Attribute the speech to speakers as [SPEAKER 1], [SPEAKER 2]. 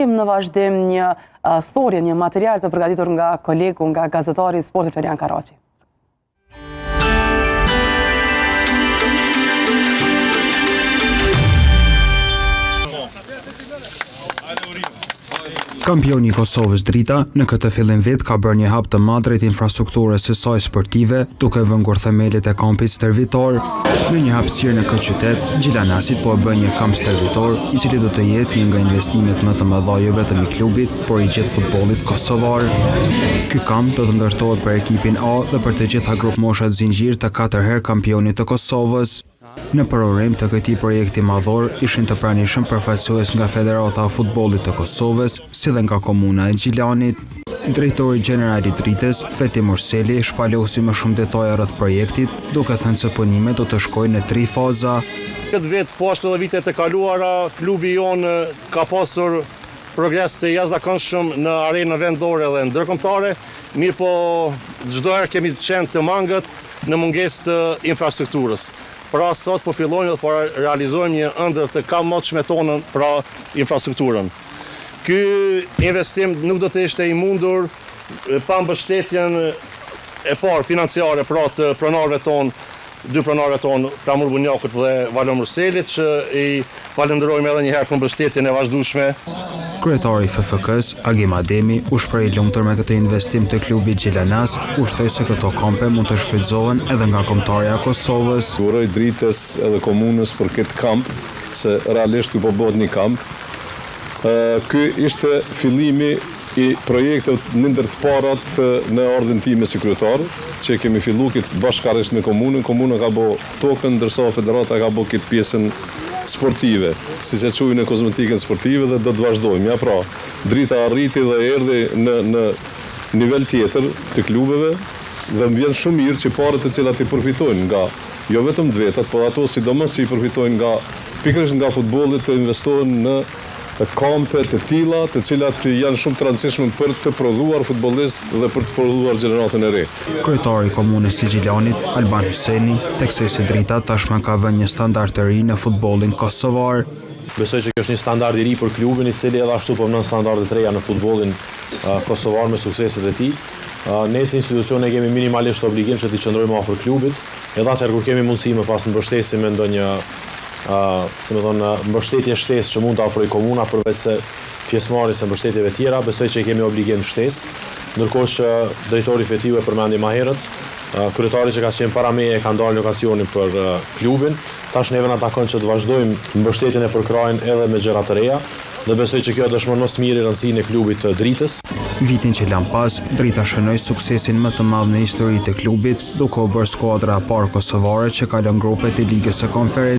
[SPEAKER 1] Në vazhdim një storje, një material të përgatitur nga kolegu, nga gazetari i sportit Florian Karaçi.
[SPEAKER 2] Kampioni i Kosovës Drita në këtë fillim vit ka bërë një hap të madh drejt infrastrukturës së saj sportive, duke vëngur themelit e kampit stërvitor. Me një hapësirë në këtë qytet, Gjilanasi po bën një kamp stërvitor, i cili do të jetë një nga investimet më të mëdha jo vetëm i klubit, por i gjithë futbollit kosovar. Ky kamp do të ndërtohet për ekipin A dhe për të gjitha grup moshat zinxhir të 4 herë kampionit të Kosovës. Në program të këtij projekti madhor ishin të pranishëm përfaqësues nga Federata e Futbollit të Kosovës, si dhe nga komuna e Gjilanit. Drejtori general i Dritës, Feti Murseli, shpalosi më shumë detaje rreth projektit, duke thënë se punimet do të shkojnë në 3 faza.
[SPEAKER 3] Këtë vit, po ashtu edhe vitet e kaluara, klubi jonë ka pasur progres të jashtëzakonshëm në arenën vendore dhe ndërkombëtare, mirë po çdo herë kemi qenë të mangët në mungesë të infrastrukturës. Pra sot po fillojmë dhe po realizojmë një ëndër të kamotshme tonën pra infrastrukturën. Ky investim nuk do të ishte i mundur pa mbështetjen e parë financiare pra të pronarëve tonë, 2 pronarëve tonë, Flamur Bunjakut dhe Valon Murselit, që i falenderojmë edhe një herë për mbështetjen e vazhdueshme.
[SPEAKER 2] Kryetari i FFK-s, Agim Ademi, u shpreh i lumtur me këtë investim të klubit Gjilanas, kushtoi se këto kampe mund të shfrytëzohen edhe nga kombëtarja e Kosovës.
[SPEAKER 4] Uroj Dritës edhe komunës për këtë kamp, se realisht ky po bëhet një kamp. Ky ishte fillimi i projektet ndër të parat në ardhen time si kryetar, që kemi filluar këtë bashkërisht me komunën. Komuna ka bë tokën, ndërsa Federata ka bë këtë pjesën sportive, si që quajnë në kozmetikën sportive, dhe do të vazhdojmë. Ja pra, Drita arriti dhe erdhi në nivel tjetër të klubeve dhe më vjen shumë mirë që parët të cilat i përfitojnë nga jo vetëm vetat, por ato sidomos që i përfitojnë nga pikërisht nga futbolli të investohen në kampe të tilla, të cilat janë shumë të rëndësishme për të prodhuar futbollistë dhe për të prodhuar gjeneratën e re.
[SPEAKER 2] Kryetari i komunës së Gjilanit, Alban Hyseni, theksoi se Drita tashmë ka vënë një standard të ri në futbollin kosovar.
[SPEAKER 5] Besoj që kjo është një standard i ri për klubin, i cili edhe ashtu po vënë standarde të reja në futbollin kosovar me sukseset e tij. Ne si institucione kemi minimalisht obligim që të qëndrojmë afër klubit, edhe atëherë kur kemi mundësi më pas mbështesim me ndonjë mbështetje shtesë që mund të ofrojë komuna përveç se pjesëmarrjes së mbështetjeve tjera, besoj që kemi obligim shtesë, ndërkohë që drejtori fetiu e përmendi më herët, kryetari që ka qenë para meje ka ndarë lokacionin për klubin, tash neve na takon që të vazhdojmë mbështetjen e përkrajën edhe me gjëra të reja, dhe besoj që kjo dëshmon më së miri rëndësinë e klubit të Dritës.
[SPEAKER 2] Vitin që lan pas, Drita shënoi suksesin më të madh në historitë e klubit, duke u bërë skuadra e parë kosovare që ka lënë grupet e Ligës së Konferencës.